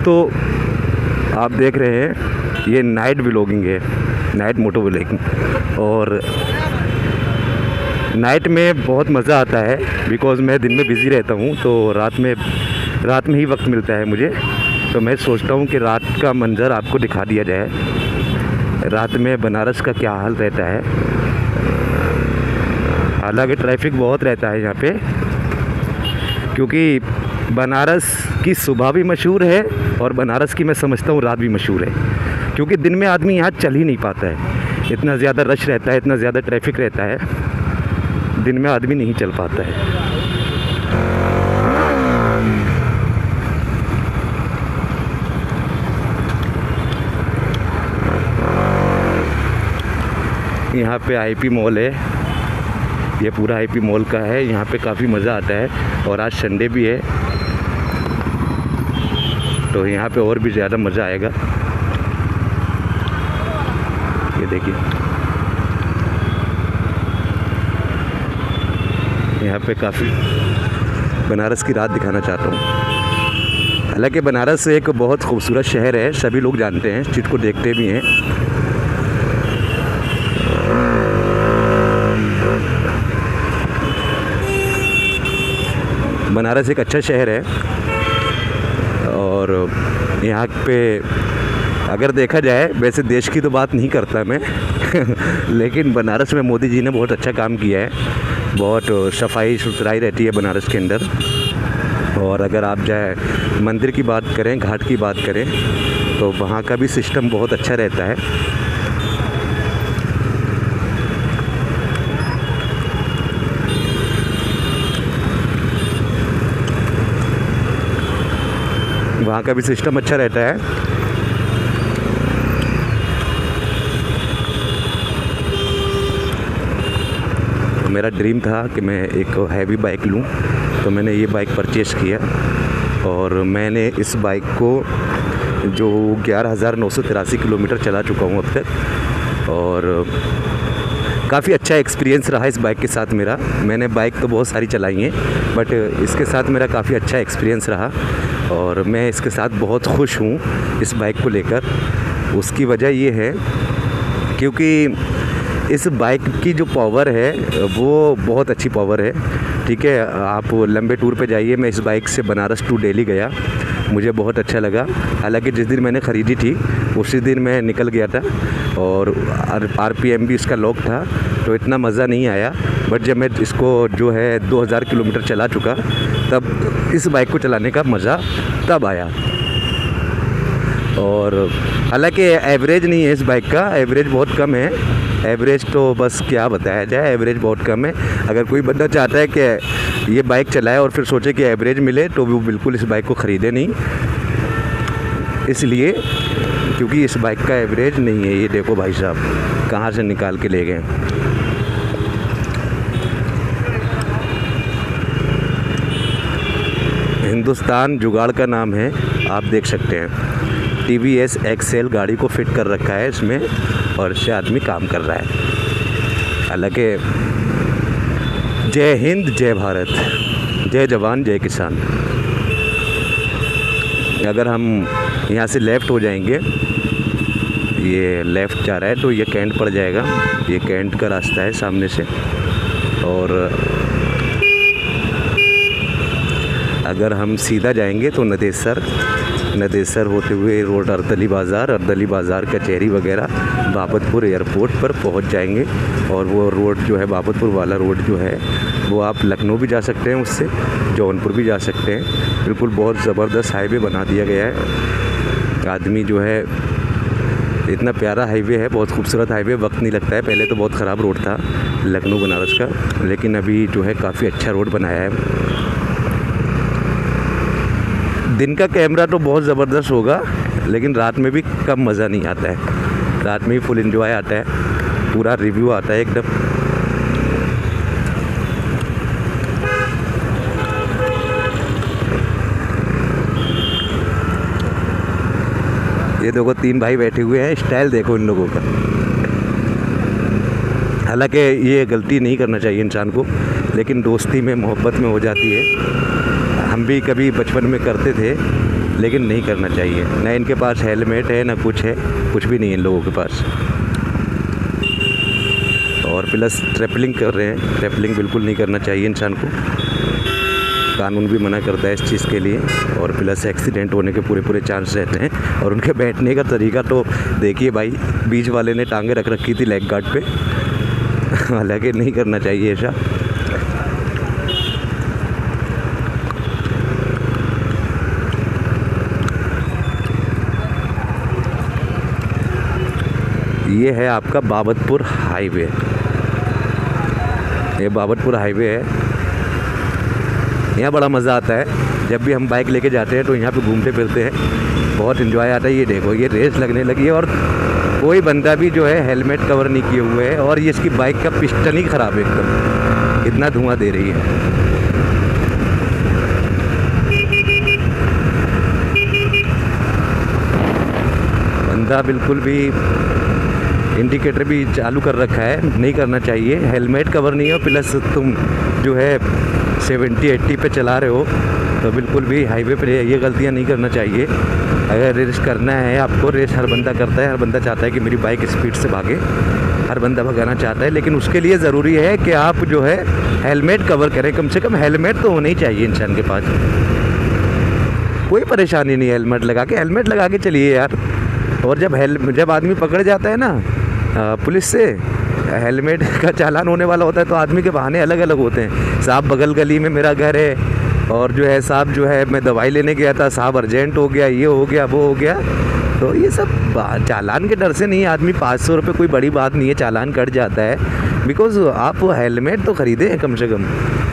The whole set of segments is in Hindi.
दोस्तों, आप देख रहे हैं ये नाइट व्लॉगिंग है, नाइट मोटो व्लॉगिंग। और नाइट में बहुत मज़ा आता है बिकॉज़ मैं दिन में बिज़ी रहता हूँ, तो रात में ही वक्त मिलता है मुझे। तो मैं सोचता हूँ कि रात का मंज़र आपको दिखा दिया जाए, रात में बनारस का क्या हाल रहता है। हालांकि ट्रैफिक बहुत रहता है यहाँ पे, क्योंकि बनारस की सुबह भी मशहूर है और बनारस की मैं समझता हूँ रात भी मशहूर है, क्योंकि दिन में आदमी यहाँ चल ही नहीं पाता है। इतना ज़्यादा रश रहता है, इतना ज़्यादा ट्रैफिक रहता है, दिन में आदमी नहीं चल पाता है। यहाँ पे आईपी मॉल है, ये पूरा आईपी मॉल का है। यहाँ पे काफ़ी मज़ा आता है और आज संडे भी है, तो यहाँ पे और भी ज़्यादा मज़ा आएगा। ये देखिए, यहाँ पे काफ़ी बनारस की रात दिखाना चाहता हूँ। हालांकि बनारस एक बहुत खूबसूरत शहर है, सभी लोग जानते हैं, इस चीज़ को देखते भी हैं। बनारस एक अच्छा शहर है और यहाँ पे अगर देखा जाए, वैसे देश की तो बात नहीं करता मैं लेकिन बनारस में मोदी जी ने बहुत अच्छा काम किया है। बहुत सफाई सुथराई रहती है बनारस के अंदर। और अगर आप जाए मंदिर की बात करें, घाट की बात करें, तो वहाँ का भी सिस्टम बहुत अच्छा रहता है। वहाँ का भी सिस्टम अच्छा रहता है। तो मेरा ड्रीम था कि मैं एक हैवी बाइक लूँ, तो मैंने ये बाइक परचेज़ किया और मैंने इस बाइक को जो 11,983 किलोमीटर चला चुका हूँ अब तक, और काफ़ी अच्छा एक्सपीरियंस रहा इस बाइक के साथ मेरा। मैंने बाइक तो बहुत सारी चलाई हैं, बट इसके साथ मेरा काफ़ी अच्छा एक्सपीरियंस रहा और मैं इसके साथ बहुत खुश हूँ इस बाइक को लेकर। उसकी वजह ये है क्योंकि इस बाइक की जो पावर है वो बहुत अच्छी पावर है। ठीक है, आप लंबे टूर पे जाइए। मैं इस बाइक से बनारस टू दिल्ली गया, मुझे बहुत अच्छा लगा। हालांकि जिस दिन मैंने ख़रीदी थी उसी दिन मैं निकल गया था और RPM भी इसका लॉक था, तो इतना मज़ा नहीं आया। बट जब मैं इसको जो है 2000 किलोमीटर चला चुका, तब इस बाइक को चलाने का मज़ा तब आया। और हालांकि एवरेज नहीं है इस बाइक का, एवरेज बहुत कम है। एवरेज तो बस क्या बताया जाए, एवरेज बहुत कम है। अगर कोई बंदा चाहता है कि ये बाइक चलाए और फिर सोचे कि एवरेज मिले, तो वो बिल्कुल इस बाइक को ख़रीदे नहीं, इसलिए क्योंकि इस बाइक का एवरेज नहीं है। ये देखो भाई साहब कहाँ से निकाल के ले गए। हिंदुस्तान जुगाड़ का नाम है, आप देख सकते हैं। TVS XL गाड़ी को फिट कर रखा है इसमें और इससे आदमी काम कर रहा है। हालांकि जय हिंद, जय भारत, जय जवान, जय किसान। अगर हम यहाँ से लेफ़्ट हो जाएंगे, ये लेफ़्ट जा रहा है तो ये कैंट पड़ जाएगा। ये कैंट का रास्ता है सामने से। और अगर हम सीधा जाएंगे तो नदेसर होते हुए रोड अर्दली बाज़ार कचहरी वगैरह बाबतपुर एयरपोर्ट पर पहुंच जाएंगे। और वो रोड जो है, बाबतपुर वाला रोड जो है, वो आप लखनऊ भी जा सकते हैं, उससे जौनपुर भी जा सकते हैं। बिल्कुल बहुत ज़बरदस्त हाईवे बना दिया गया है। आदमी जो है, इतना प्यारा हाईवे है, बहुत खूबसूरत हाईवे, वक्त नहीं लगता है। पहले तो बहुत ख़राब रोड था लखनऊ बनारस का, लेकिन अभी जो है काफ़ी अच्छा रोड बनाया है। दिन का कैमरा तो बहुत ज़बरदस्त होगा, लेकिन रात में भी कम मज़ा नहीं आता है। रात में ही फुल एंजॉय आता है, पूरा रिव्यू आता है एकदम। ये देखो 3 भाई बैठे हुए हैं, स्टाइल देखो इन लोगों का। हालांकि ये गलती नहीं करना चाहिए इंसान को, लेकिन दोस्ती में, मोहब्बत में हो जाती है। हम भी कभी बचपन में करते थे लेकिन नहीं करना चाहिए। ना इनके पास हेलमेट है, ना कुछ है, कुछ भी नहीं है इन लोगों के पास। और प्लस ट्रैपलिंग कर रहे हैं। ट्रैपलिंग बिल्कुल नहीं करना चाहिए इंसान को, कानून भी मना करता है इस चीज़ के लिए। और प्लस एक्सीडेंट होने के पूरे चांस रहते हैं। और उनके बैठने का तरीका तो देखिए भाई, बीच वाले ने टांगे रख रखी थी लेग गार्ड पे। हालांकि नहीं करना चाहिए ऐसा। ये है आपका बाबतपुर हाईवे। ये बाबतपुर हाईवे है। यहाँ बड़ा मज़ा आता है जब भी हम बाइक लेके जाते हैं तो यहाँ पे घूमते फिरते हैं, बहुत इन्जॉय आता है। ये देखो, ये रेस लगने लगी है और कोई बंदा भी जो है हेलमेट कवर नहीं किए हुए है। और ये इसकी बाइक का पिस्टन ही ख़राब है एकदम, इतना धुआं दे रही है। बंदा बिल्कुल भी इंडिकेटर भी चालू कर रखा है, नहीं करना चाहिए। हेलमेट कवर नहीं हो, प्लस तुम जो है 70-80 पे चला रहे हो, तो बिल्कुल भी हाईवे पे ये गलतियां नहीं करना चाहिए। अगर रेस करना है आपको, रेस हर बंदा करता है, हर बंदा चाहता है कि मेरी बाइक स्पीड से भागे, हर बंदा भगाना चाहता है। लेकिन उसके लिए ज़रूरी है कि आप जो है हेलमेट कवर करें। कम से कम हेलमेट तो होना ही चाहिए इंसान के पास। कोई परेशानी नहीं है हेलमेट लगा के, हेलमेट लगा के चलिए यार। और जब आदमी पकड़ जाता है ना पुलिस से, हेलमेट का चालान होने वाला होता है, तो आदमी के बहाने अलग अलग होते हैं। साहब बगल गली में मेरा घर है, और जो है साहब जो है मैं दवाई लेने गया था, साहब अर्जेंट हो गया, ये हो गया, वो हो गया। तो ये सब चालान के डर से नहीं, आदमी 500 रुपये कोई बड़ी बात नहीं है, चालान कट जाता है। बिकॉज़ आप हेलमेट तो ख़रीदें, कम से कम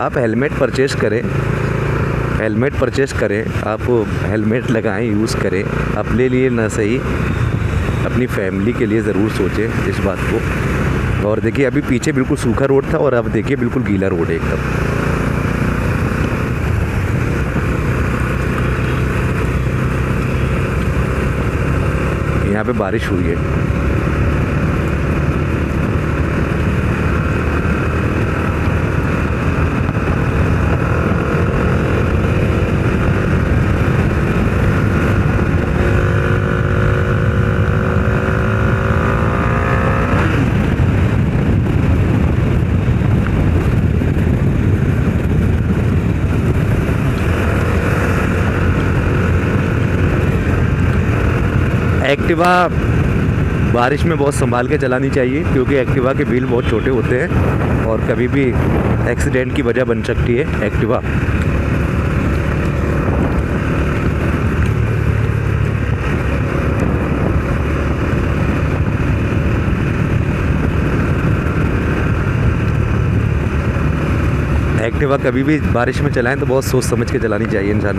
आप हेलमेट परचेज़ करें, हेलमेट परचेज़ करें, आप हेलमेट लगाएं, यूज़ करें। अपने लिए ना सही, अपनी फैमिली के लिए ज़रूर सोचें इस बात को। और देखिए, अभी पीछे बिल्कुल सूखा रोड था और अब देखिए बिल्कुल गीला रोड है एकदम। यहाँ पे बारिश हुई है। एक्टिवा बारिश में बहुत संभाल के चलानी चाहिए, क्योंकि एक्टिवा के व्हील बहुत छोटे होते हैं और कभी भी एक्सीडेंट की वजह बन सकती है एक्टिवा। एक्टिवा कभी भी बारिश में चलाएं तो बहुत सोच समझ के चलानी चाहिए इंसान।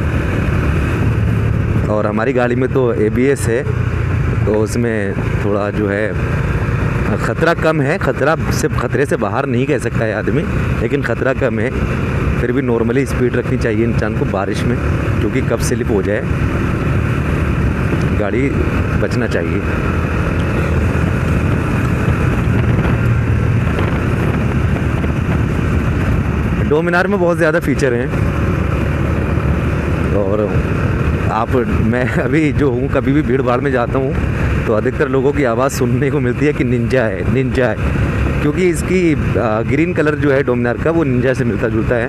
और हमारी गाड़ी में तो ABS है, तो उसमें थोड़ा जो है ख़तरा कम है। खतरे से बाहर नहीं कह सकता है आदमी, लेकिन ख़तरा कम है। फिर भी नॉर्मली स्पीड रखनी चाहिए इंसान को बारिश में, क्योंकि कब स्लिप हो जाए गाड़ी, बचना चाहिए। डोमिनार में बहुत ज़्यादा फीचर हैं। और मैं अभी जो हूँ, कभी भी भीड़ भाड़ में जाता हूँ तो अधिकतर लोगों की आवाज़ सुनने को मिलती है कि निंजा है, क्योंकि इसकी ग्रीन कलर जो है डोमिनार का, वो निंजा से मिलता जुलता है,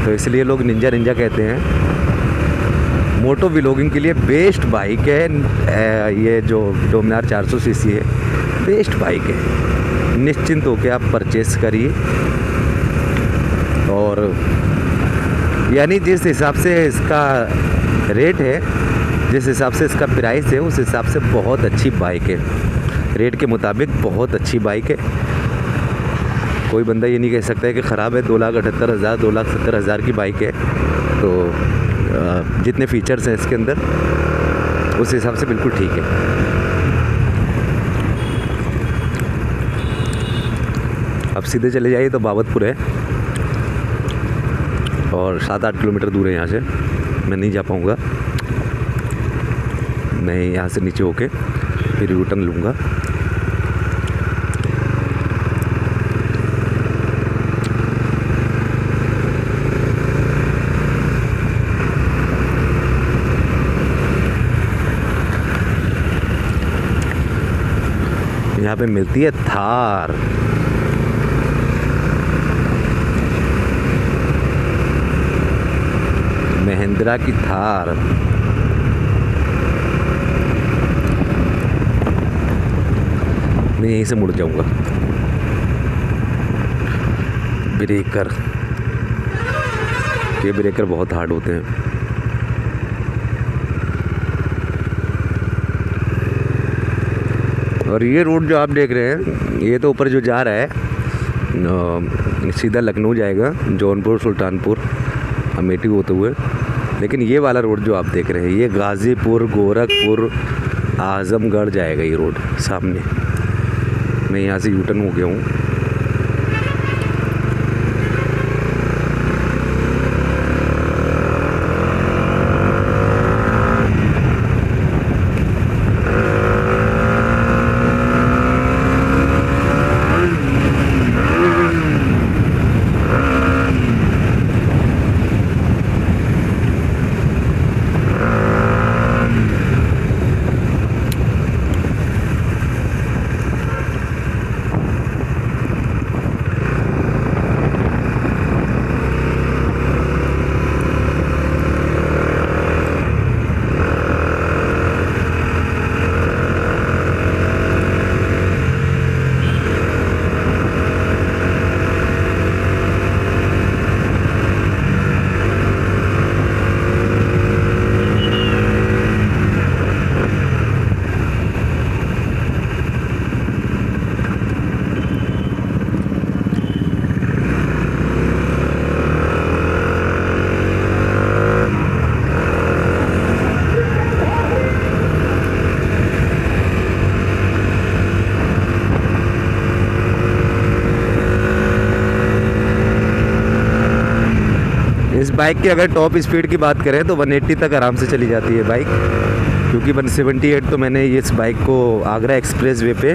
तो इसलिए लोग निंजा कहते हैं। मोटो व्लॉगिंग के लिए बेस्ट बाइक है ये जो डोमिनार 400 सीसी है, बेस्ट बाइक है। निश्चिंत होकर आप परचेस करिए। और यानी जिस हिसाब से इसका रेट है, जिस हिसाब से इसका प्राइस है, उस हिसाब से बहुत अच्छी बाइक है। रेट के मुताबिक बहुत अच्छी बाइक है। कोई बंदा ये नहीं कह सकता है कि ख़राब है। 2,78,000 2,70,000 की बाइक है, तो जितने फीचर्स हैं इसके अंदर, उस हिसाब से बिल्कुल ठीक है। अब सीधे चले जाइए तो बाबतपुर है, और 7-8 किलोमीटर दूर है यहाँ से। मैं नहीं जा पाऊँगा, मैं यहाँ से नीचे होके फिर यू टर्न लूँगा। यहाँ पे मिलती है थार। महिंद्रा की थार। मैं यहीं से मुड़ जाऊंगा। ब्रेकर, ये ब्रेकर बहुत हार्ड होते हैं। और ये रोड जो आप देख रहे हैं, ये तो ऊपर जो जा रहा है सीधा लखनऊ जाएगा, जौनपुर, सुल्तानपुर, अमेठी होते हुए। लेकिन ये वाला रोड जो आप देख रहे हैं, ये गाज़ीपुर, गोरखपुर, आज़मगढ़ जाएगा ये रोड सामने। मैं यहाँ से यूटर्न हो गया हूँ। इस बाइक की अगर टॉप स्पीड की बात करें तो 180 तक आराम से चली जाती है बाइक, क्योंकि 178 तो मैंने इस बाइक को आगरा एक्सप्रेस वे पे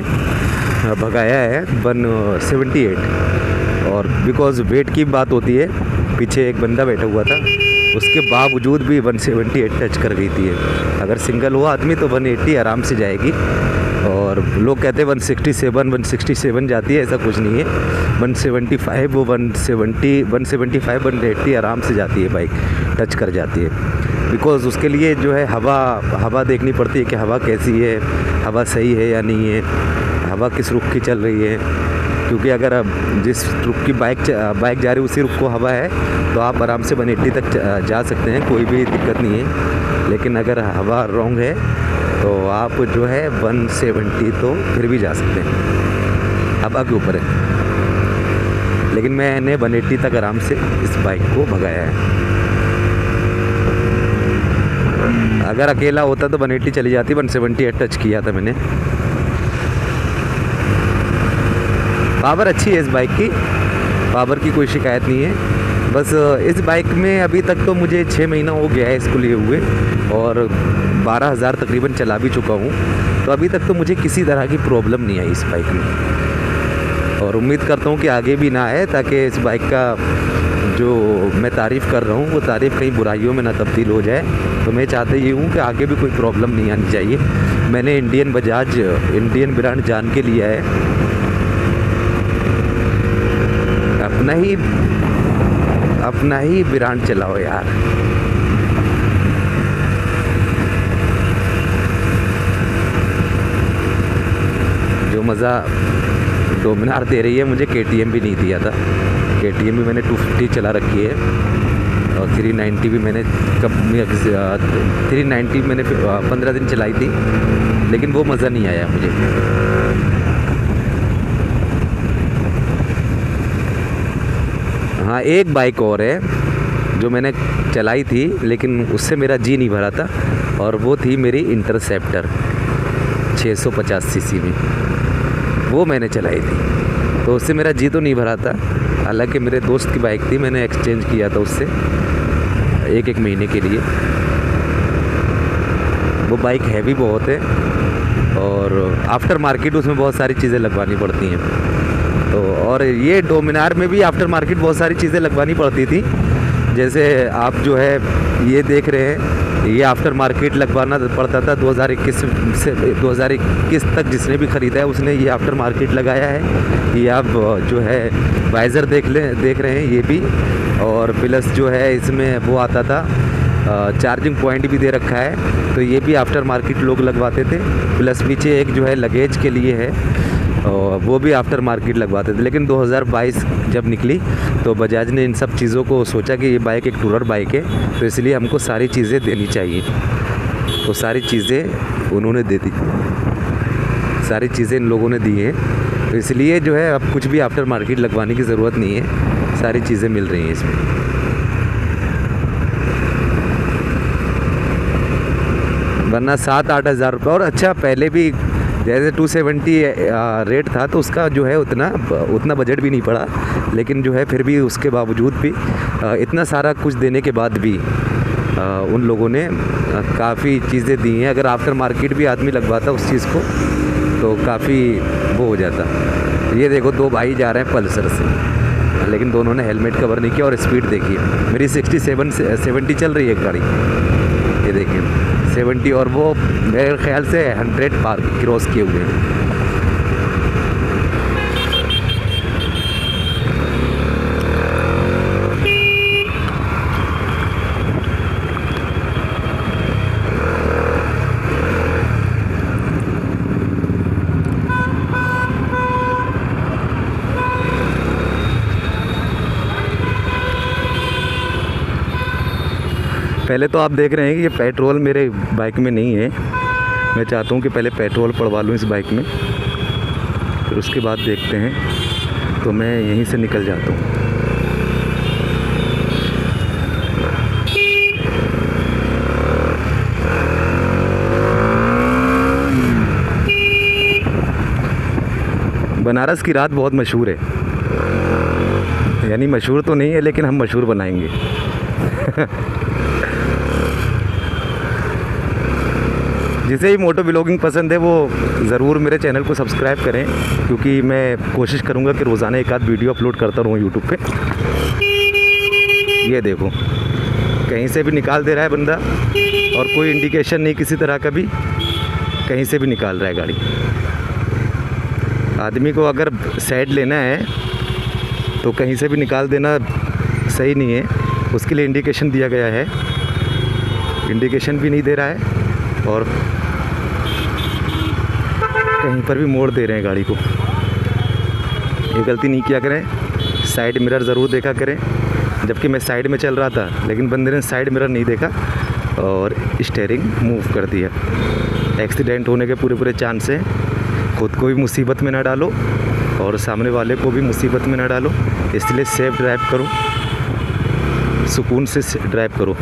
भगाया है 178। और बिकॉज़ वेट की बात होती है, पीछे एक बंदा बैठा हुआ था, उसके बावजूद भी 178 टच कर गई थी। अगर सिंगल हुआ आदमी तो 180 आराम से जाएगी। और लोग कहते हैं 167 जाती है, ऐसा कुछ नहीं है। 175 वो 175 180 आराम से जाती है बाइक, टच कर जाती है। बिकॉज़ उसके लिए जो है हवा देखनी पड़ती है कि हवा कैसी है, हवा सही है या नहीं है, हवा किस रुख की चल रही है। क्योंकि अगर जिस रुख की बाइक जा रही है उसी रुख को हवा है तो आप आराम से 180 तक जा सकते हैं, कोई भी दिक्कत नहीं है। लेकिन अगर हवा रॉन्ग है तो आप जो है 170 तो फिर भी जा सकते हैं, हवा के ऊपर है। लेकिन मैंने 180 तक आराम से इस बाइक को भगाया है। अगर अकेला होता तो 180 चली जाती, 178 टच किया था मैंने। पावर अच्छी है इस बाइक की, पावर की कोई शिकायत नहीं है। बस इस बाइक में अभी तक तो मुझे 6 महीना हो गया है इसको लिए हुए, और 12,000 तकरीबन चला भी चुका हूँ। तो अभी तक तो मुझे किसी तरह की प्रॉब्लम नहीं आई इस बाइक में, और उम्मीद करता हूँ कि आगे भी ना आए, ताकि इस बाइक का जो मैं तारीफ़ कर रहा हूँ वो तारीफ़ कहीं बुराइयों में ना तब्दील हो जाए। तो मैं चाहता ही हूँ कि आगे भी कोई प्रॉब्लम नहीं आनी चाहिए। मैंने इंडियन ब्रांड जान के लिया है, अपना ही ब्रांड चलाओ यार। जो मज़ा डोमिनार दे रही है मुझे KTM भी नहीं दिया था। KTM भी मैंने 250 चला रखी है, और 390 भी मैंने 390 मैंने 15 दिन चलाई थी, लेकिन वो मज़ा नहीं आया मुझे। हाँ, एक बाइक और है जो मैंने चलाई थी लेकिन उससे मेरा जी नहीं भरा था, और वो थी मेरी इंटरसेप्टर 650 सीसी में। वो मैंने चलाई थी तो उससे मेरा जी तो नहीं भरा था। हालांकि मेरे दोस्त की बाइक थी, मैंने एक्सचेंज किया था उससे एक महीने के लिए। वो बाइक हैवी बहुत है, और आफ्टर मार्केट उसमें बहुत सारी चीज़ें लगवानी पड़ती हैं। तो और ये डोमिनार में भी आफ्टर मार्केट बहुत सारी चीज़ें लगवानी पड़ती थी। जैसे आप जो है ये देख रहे हैं, ये आफ्टर मार्केट लगवाना पड़ता था 2021 से 2021 तक। जिसने भी ख़रीदा है उसने ये आफ्टर मार्केट लगाया है। ये आप जो है वाइज़र देख रहे हैं ये भी, और प्लस जो है इसमें वो आता था चार्जिंग पॉइंट भी दे रखा है, तो ये भी आफ्टर मार्केट लोग लगवाते थे। प्लस पीछे एक जो है लगेज के लिए है, और वो भी आफ्टर मार्केट लगवाते थे। लेकिन 2022 जब निकली तो बजाज ने इन सब चीज़ों को सोचा कि ये बाइक एक टूरर बाइक है, तो इसलिए हमको सारी चीज़ें देनी चाहिए। तो सारी चीज़ें उन्होंने दे दी, सारी चीज़ें इन लोगों ने दी हैं। तो इसलिए जो है अब कुछ भी आफ्टर मार्केट लगवाने की ज़रूरत नहीं है, सारी चीज़ें मिल रही हैं इसमें। वरना 7-8 हज़ार रुपये। और अच्छा, पहले भी जैसे 270 रेट था तो उसका जो है उतना बजट भी नहीं पड़ा, लेकिन जो है फिर भी उसके बावजूद भी इतना सारा कुछ देने के बाद भी उन लोगों ने काफ़ी चीज़ें दी हैं। अगर आफ्टर मार्केट भी आदमी लगवाता उस चीज़ को तो काफ़ी वो हो जाता। ये देखो, 2 भाई जा रहे हैं पल्सर से, लेकिन दोनों ने हेलमेट कवर नहीं किया। और स्पीड देखिए, मेरी 70 चल रही है गाड़ी, ये देखिए 70, और वो मेरे ख्याल से 100 पार क्रॉस किए हुए हैं। पहले तो आप देख रहे हैं कि ये पेट्रोल मेरे बाइक में नहीं है। मैं चाहता हूँ कि पहले पेट्रोल पड़वा लूँ इस बाइक में, फिर उसके बाद देखते हैं। तो मैं यहीं से निकल जाता हूँ। बनारस की रात बहुत मशहूर है, यानी मशहूर तो नहीं है लेकिन हम मशहूर बनाएंगे। जिसे ही मोटो व्लॉगिंग पसंद है वो ज़रूर मेरे चैनल को सब्सक्राइब करें, क्योंकि मैं कोशिश करूँगा कि रोज़ाना एक आध वीडियो अपलोड करता रहूँ यूट्यूब पे। ये देखो, कहीं से भी निकाल दे रहा है बंदा, और कोई इंडिकेशन नहीं किसी तरह का भी, कहीं से भी निकाल रहा है गाड़ी। आदमी को अगर साइड लेना है तो कहीं से भी निकाल देना सही नहीं है, उसके लिए इंडिकेशन दिया गया है। इंडिकेशन भी नहीं दे रहा है और कहीं पर भी मोड़ दे रहे हैं गाड़ी को। ये गलती नहीं किया करें, साइड मिरर ज़रूर देखा करें। जबकि मैं साइड में चल रहा था, लेकिन बंदे ने साइड मिरर नहीं देखा और स्टीयरिंग मूव कर दिया। एक्सीडेंट होने के पूरे चांस हैं। खुद को भी मुसीबत में ना डालो और सामने वाले को भी मुसीबत में ना डालो, इसलिए सेफ ड्राइव करो, सुकून से ड्राइव करो।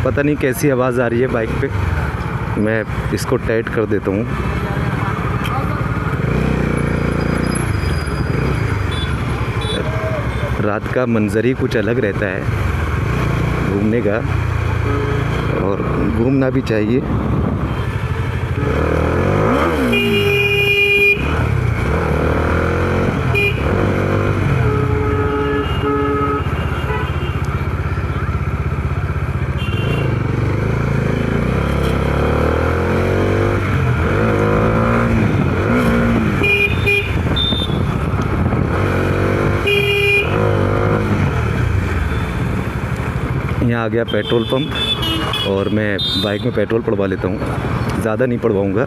पता नहीं कैसी आवाज़ आ रही है बाइक पे, मैं इसको टाइट कर देता हूँ। रात का मंजर ही कुछ अलग रहता है घूमने का, और घूमना भी चाहिए। यहाँ आ गया पेट्रोल पंप, और मैं बाइक में पेट्रोल पड़वा लेता हूँ। ज़्यादा नहीं पड़वाऊँगा,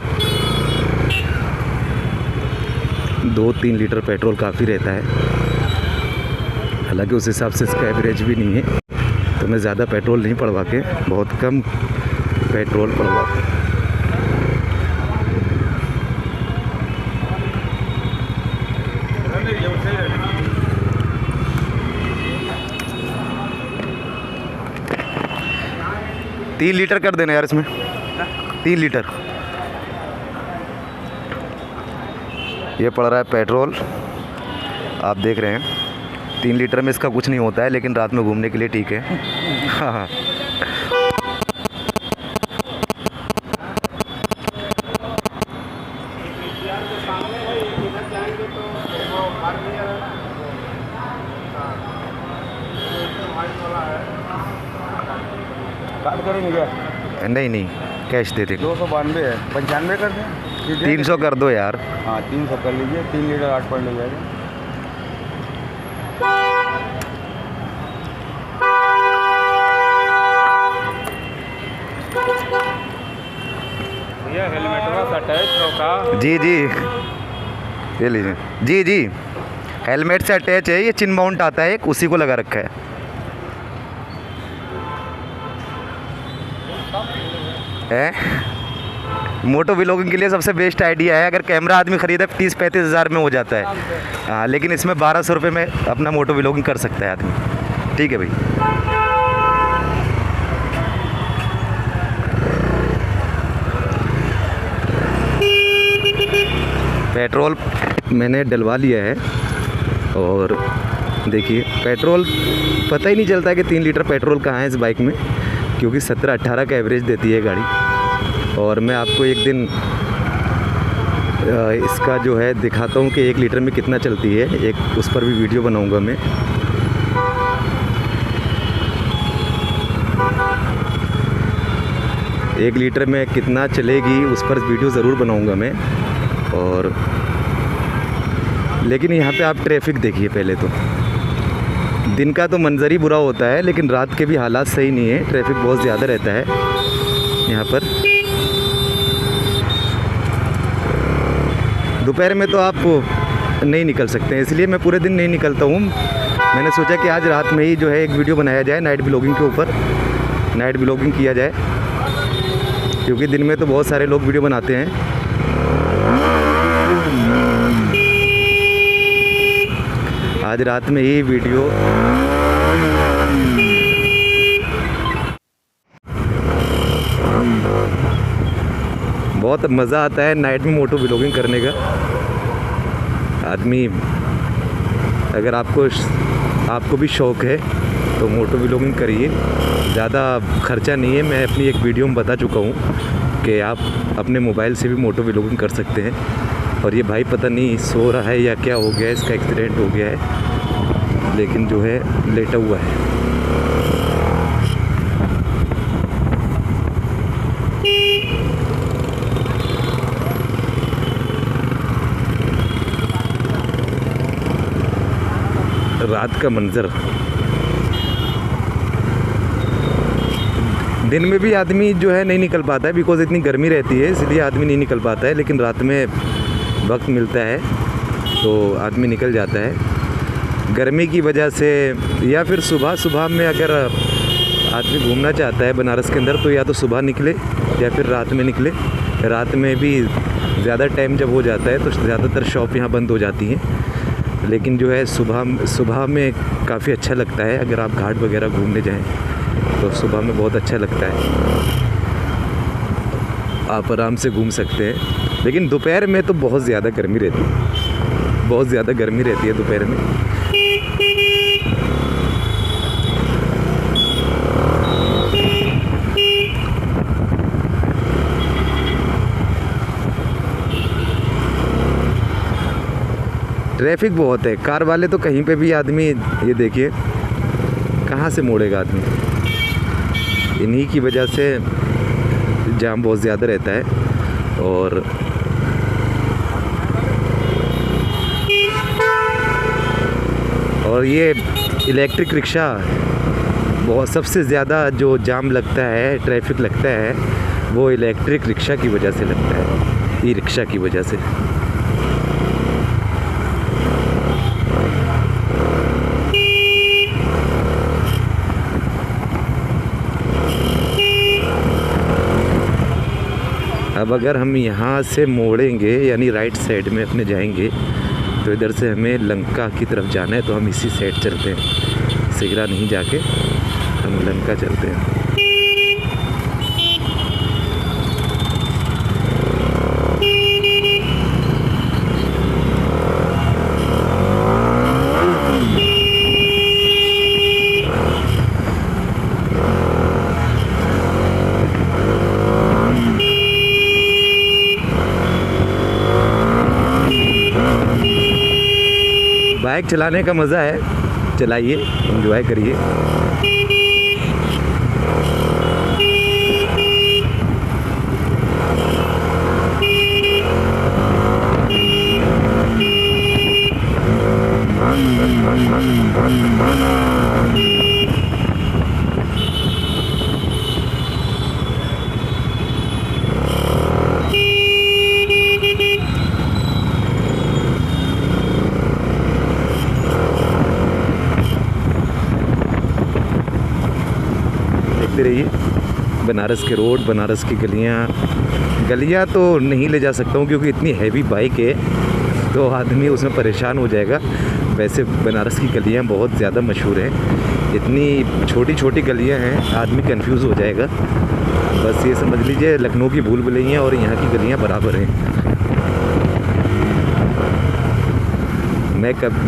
2-3 लीटर पेट्रोल काफ़ी रहता है। हालांकि उस हिसाब से इसका एवरेज भी नहीं है, तो मैं ज़्यादा पेट्रोल नहीं पड़वा के बहुत कम पेट्रोल पड़वा। 3 लीटर कर देना यार इसमें, 3 लीटर। ये पड़ रहा है पेट्रोल, आप देख रहे हैं 3 लीटर में इसका कुछ नहीं होता है, लेकिन रात में घूमने के लिए ठीक है। हाँ काट करेंगे क्या? नहीं कैश दे देंगे। 292 है, 95 कर दें? 300 कर दो यार। हाँ 300 कर लीजिए, 3 लीटर 8 पॉइंट हो जाएगा। भैया हेलमेट में अटैच होगा? जी ये लीजिए। जी हेलमेट से अटैच है, ये चिन माउंट आता है एक, उसी को लगा रखा है। मोटो व्लॉगिंग के लिए सबसे बेस्ट आइडिया है। अगर कैमरा आदमी ख़रीदे 30-35 हज़ार में हो जाता है, हाँ, लेकिन इसमें 1200 रुपये में अपना मोटो व्लॉगिंग कर सकता है आदमी। ठीक है भाई। पेट्रोल मैंने डलवा लिया है और देखिए पेट्रोल पता ही नहीं चलता है कि 3 लीटर पेट्रोल कहाँ है इस बाइक में, क्योंकि 17-18 का एवरेज देती है गाड़ी। और मैं आपको एक दिन इसका जो है दिखाता हूँ कि 1 लीटर में कितना चलती है, एक उस पर भी वीडियो बनाऊँगा मैं। एक लीटर में कितना चलेगी उस पर वीडियो ज़रूर बनाऊँगा मैं। और लेकिन यहाँ पे आप ट्रैफिक देखिए पहले तो। दिन का तो मंजर ही बुरा होता है, लेकिन रात के भी हालात सही नहीं है, ट्रैफिक बहुत ज़्यादा रहता है यहाँ पर। दोपहर में तो आप नहीं निकल सकते हैं, इसलिए मैं पूरे दिन नहीं निकलता हूँ। मैंने सोचा कि आज रात में ही जो है एक वीडियो बनाया जाए नाइट व्लॉगिंग के ऊपर, नाइट व्लॉगिंग किया जाए, क्योंकि दिन में तो बहुत सारे लोग वीडियो बनाते हैं। आज रात में ही वीडियो बहुत मज़ा आता है नाइट में मोटो व्लॉगिंग करने का। आदमी अगर आपको भी शौक़ है तो मोटो व्लॉगिंग करिए, ज़्यादा खर्चा नहीं है। मैं अपनी एक वीडियो में बता चुका हूँ कि आप अपने मोबाइल से भी मोटो व्लॉगिंग कर सकते हैं। और ये भाई पता नहीं सो रहा है या क्या हो गया है, इसका एक्सीडेंट हो गया है, लेकिन जो है लेटा हुआ है। रात का मंजर, दिन में भी आदमी जो है नहीं निकल पाता है, बिकॉज़ इतनी गर्मी रहती है, इसलिए आदमी नहीं निकल पाता है। लेकिन रात में वक्त मिलता है तो आदमी निकल जाता है गर्मी की वजह से, या फिर सुबह में अगर आदमी घूमना चाहता है बनारस के अंदर तो या तो सुबह निकले या फिर रात में निकले। रात में भी ज़्यादा टाइम जब हो जाता है तो ज़्यादातर शॉप यहाँ बंद हो जाती हैं, लेकिन जो है सुबह में काफ़ी अच्छा लगता है। अगर आप घाट वगैरह घूमने जाएं तो सुबह में बहुत अच्छा लगता है, आप आराम से घूम सकते हैं। लेकिन दोपहर में तो बहुत ज़्यादा गर्मी रहती है, बहुत ज़्यादा गर्मी रहती है दोपहर में। ट्रैफिक बहुत है, कार वाले तो कहीं पे भी आदमी, ये देखिए कहाँ से मोड़ेगा आदमी, इन्हीं की वजह से जाम बहुत ज़्यादा रहता है। और ये इलेक्ट्रिक रिक्शा बहुत सबसे ज़्यादा जो जाम लगता है, ट्रैफिक लगता है, वो इलेक्ट्रिक रिक्शा की वजह से लगता है, ई रिक्शा की वजह से। अब अगर हम यहाँ से मोड़ेंगे यानी राइट साइड में अपने जाएंगे तो इधर से हमें लंका की तरफ जाना है, तो हम इसी साइड चलते हैं, सिगरा नहीं जाके हम लंका चलते हैं। बाइक चलाने का मज़ा है, चलाइए, एंजॉय करिए। देखते रहिए बनारस के रोड, बनारस की गलियाँ तो नहीं ले जा सकता हूँ क्योंकि इतनी हैवी बाइक है तो आदमी उसमें परेशान हो जाएगा। वैसे बनारस की गलियाँ बहुत ज़्यादा मशहूर हैं, इतनी छोटी छोटी गलियाँ हैं, आदमी कंफ्यूज हो जाएगा। बस ये समझ लीजिए लखनऊ की भूल भुलैया और यहाँ की गलियाँ बराबर हैं।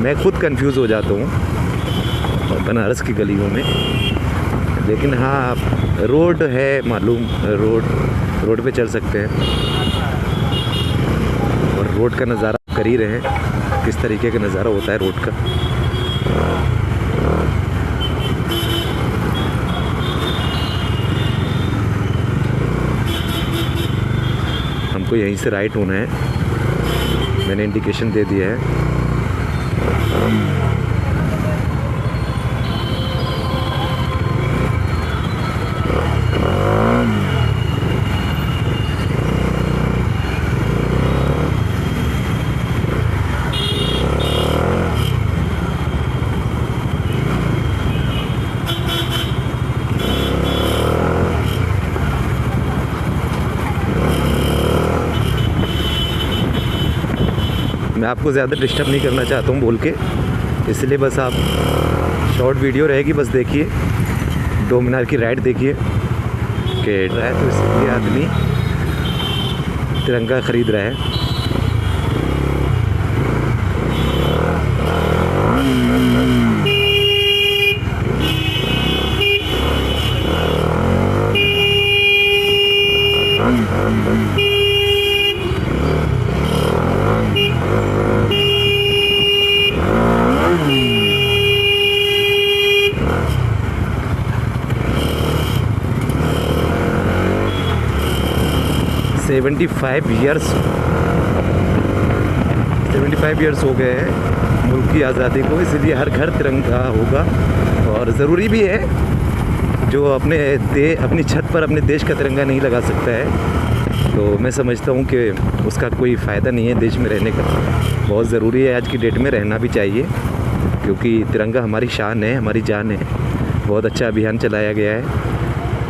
मैं खुद कंफ्यूज हो जाता हूँ बनारस की गलियों में, लेकिन हाँ रोड है मालूम, रोड पे चल सकते हैं और रोड का नज़ारा कर ही रहे हैं, किस तरीके का नज़ारा होता है रोड का। हमको यहीं से राइट होना है, मैंने इंडिकेशन दे दिया है। मैं आपको ज़्यादा डिस्टर्ब नहीं करना चाहता हूँ बोल के, इसलिए बस आप शॉर्ट वीडियो रहेगी, बस देखिए 2 मीनार की राइड देखिए कि रहा है तो इसलिए आदमी तिरंगा ख़रीद रहा है। सेवेंटी 75 ईयर्स हो गए हैं मुल्क की आज़ादी को, इसलिए हर घर तिरंगा होगा और ज़रूरी भी है। जो अपनी छत पर अपने देश का तिरंगा नहीं लगा सकता है तो मैं समझता हूँ कि उसका कोई फ़ायदा नहीं है देश में रहने का। बहुत ज़रूरी है, आज की डेट में रहना भी चाहिए क्योंकि तिरंगा हमारी शान है, हमारी जान है। बहुत अच्छा अभियान चलाया गया है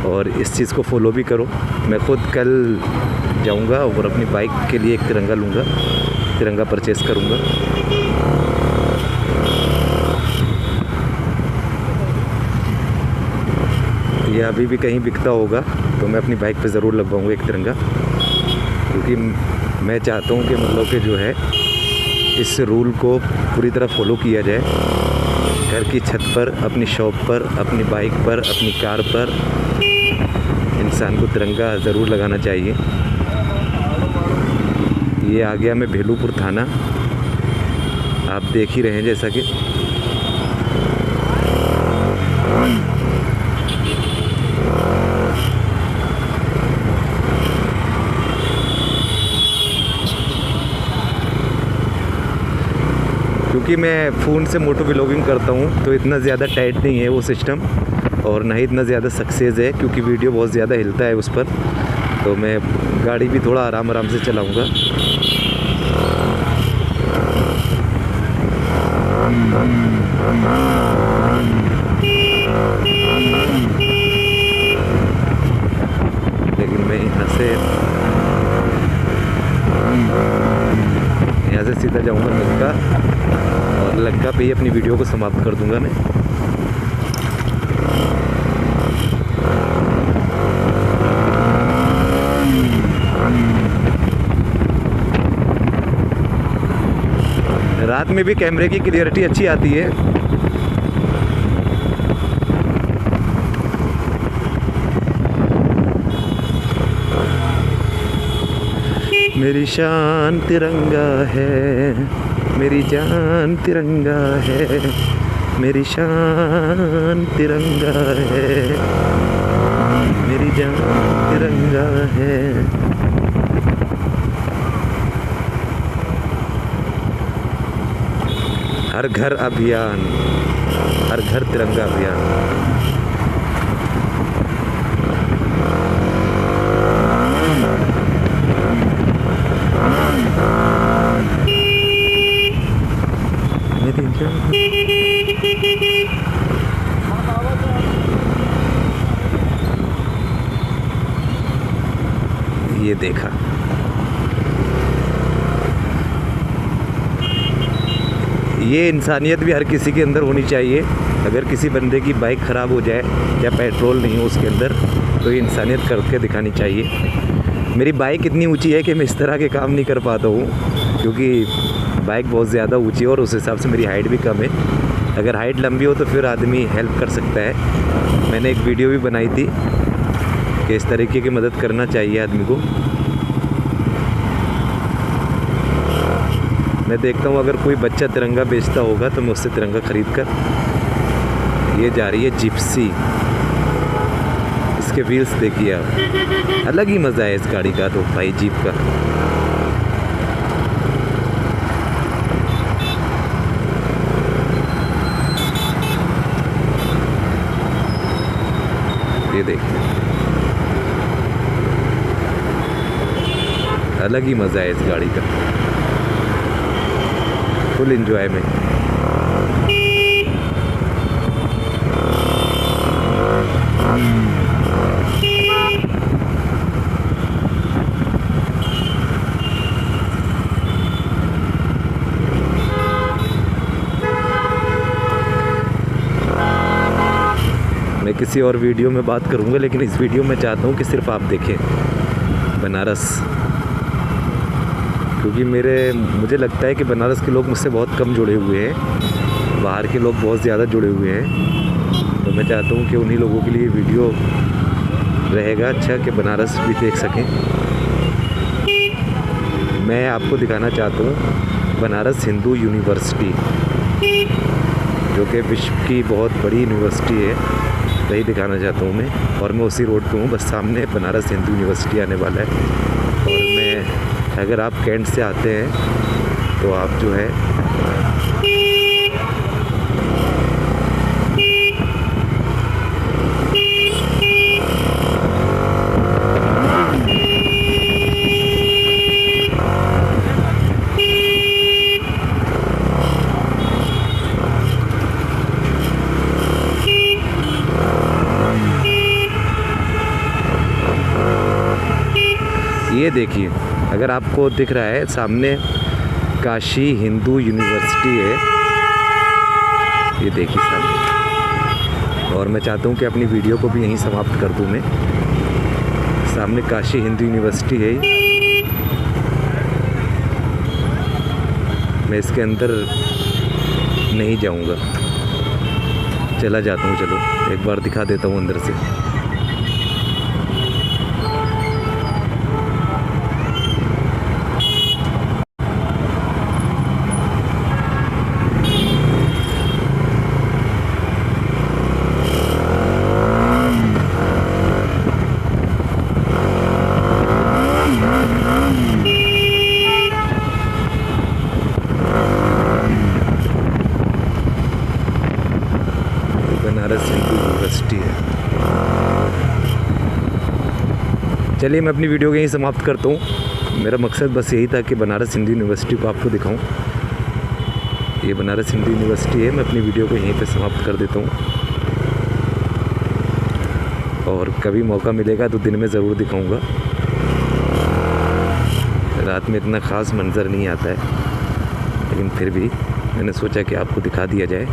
और इस चीज़ को फॉलो भी करो। मैं खुद कल जाऊंगा और अपनी बाइक के लिए एक तिरंगा लूँगा, तिरंगा परचेज़ करूँगा। ये अभी भी कहीं बिकता होगा तो मैं अपनी बाइक पे ज़रूर लगवाऊँगा एक तिरंगा, क्योंकि मैं चाहता हूँ कि मतलब कि जो है इस रूल को पूरी तरह फॉलो किया जाए। घर की छत पर, अपनी शॉप पर, अपनी बाइक पर, अपनी कार पर इंसान को तिरंगा ज़रूर लगाना चाहिए। ये आ गया मैं भेलूपुर थाना, आप देख ही रहे हैं जैसा कि क्योंकि मैं फ़ोन से मोटो व्लॉगिंग करता हूँ तो इतना ज़्यादा टाइट नहीं है वो सिस्टम और ना ही इतना ज़्यादा सक्सेस है, क्योंकि वीडियो बहुत ज़्यादा हिलता है उस पर, तो मैं गाड़ी भी थोड़ा आराम से चलाऊँगा। लेकिन मैं यहाँ से सीधा जाऊँगा लंका और लंका पे ही अपनी वीडियो को समाप्त कर दूँगा मैं। रात में भी कैमरे की क्लियरिटी अच्छी आती है। मेरी शान तिरंगा है। मेरी जान तिरंगा है, मेरी शान तिरंगा है, मेरी जान तिरंगा है। हर घर अभियान, हर घर तिरंगा अभियान। मेरी जान ये देखा, ये इंसानियत भी हर किसी के अंदर होनी चाहिए। अगर किसी बंदे की बाइक ख़राब हो जाए या पेट्रोल नहीं हो उसके अंदर, तो ये इंसानियत करके दिखानी चाहिए। मेरी बाइक इतनी ऊंची है कि मैं इस तरह के काम नहीं कर पाता हूँ, क्योंकि बाइक बहुत ज़्यादा ऊंची है और उस हिसाब से मेरी हाइट भी कम है। अगर हाइट लंबी हो तो फिर आदमी हेल्प कर सकता है। मैंने एक वीडियो भी बनाई थी कि इस तरीके की मदद करना चाहिए आदमी को। मैं देखता हूँ अगर कोई बच्चा तिरंगा बेचता होगा तो मैं उससे तिरंगा खरीद कर। ये जा रही है जिप्सी, इसके व्हील्स देखिए आप, अलग ही मज़ा है इस गाड़ी का तो भाई, जीप का। ये देखिए, अलग ही मज़ा है इस गाड़ी का, फुल एंजॉयमेंट। मैं किसी और वीडियो में बात करूंगा, लेकिन इस वीडियो में चाहता हूं कि सिर्फ आप देखें बनारस, क्योंकि मुझे लगता है कि बनारस के लोग मुझसे बहुत कम जुड़े हुए हैं, बाहर के लोग बहुत ज़्यादा जुड़े हुए हैं। तो मैं चाहता हूँ कि उन्हीं लोगों के लिए वीडियो रहेगा अच्छा, कि बनारस भी देख सकें। मैं आपको दिखाना चाहता हूँ बनारस हिंदू यूनिवर्सिटी, जो कि विश्व की बहुत बड़ी यूनिवर्सिटी है, वही दिखाना चाहता हूँ मैं। और मैं उसी रोड पे हूँ, बस सामने बनारस हिंदू यूनिवर्सिटी आने वाला है। और मैं, अगर आप कैंट से आते हैं तो आप जो है ये देखिए, अगर आपको दिख रहा है सामने काशी हिंदू यूनिवर्सिटी है, ये देखिए सामने। और मैं चाहता हूँ कि अपनी वीडियो को भी यहीं समाप्त कर दूँ मैं। सामने काशी हिंदू यूनिवर्सिटी है, मैं इसके अंदर नहीं जाऊँगा, चला जाता हूँ। चलो एक बार दिखा देता हूँ अंदर से। बनारस हिंदू यूनिवर्सिटी है। चलिए मैं अपनी वीडियो को यहीं समाप्त करता हूँ। मेरा मकसद बस यही था कि बनारस हिंदू यूनिवर्सिटी को आपको दिखाऊं। ये बनारस हिंदू यूनिवर्सिटी है। मैं अपनी वीडियो को यहीं पे समाप्त कर देता हूँ, और कभी मौका मिलेगा तो दिन में ज़रूर दिखाऊंगा। रात में इतना ख़ास मंज़र नहीं आता है, लेकिन फिर भी मैंने सोचा कि आपको दिखा दिया जाए।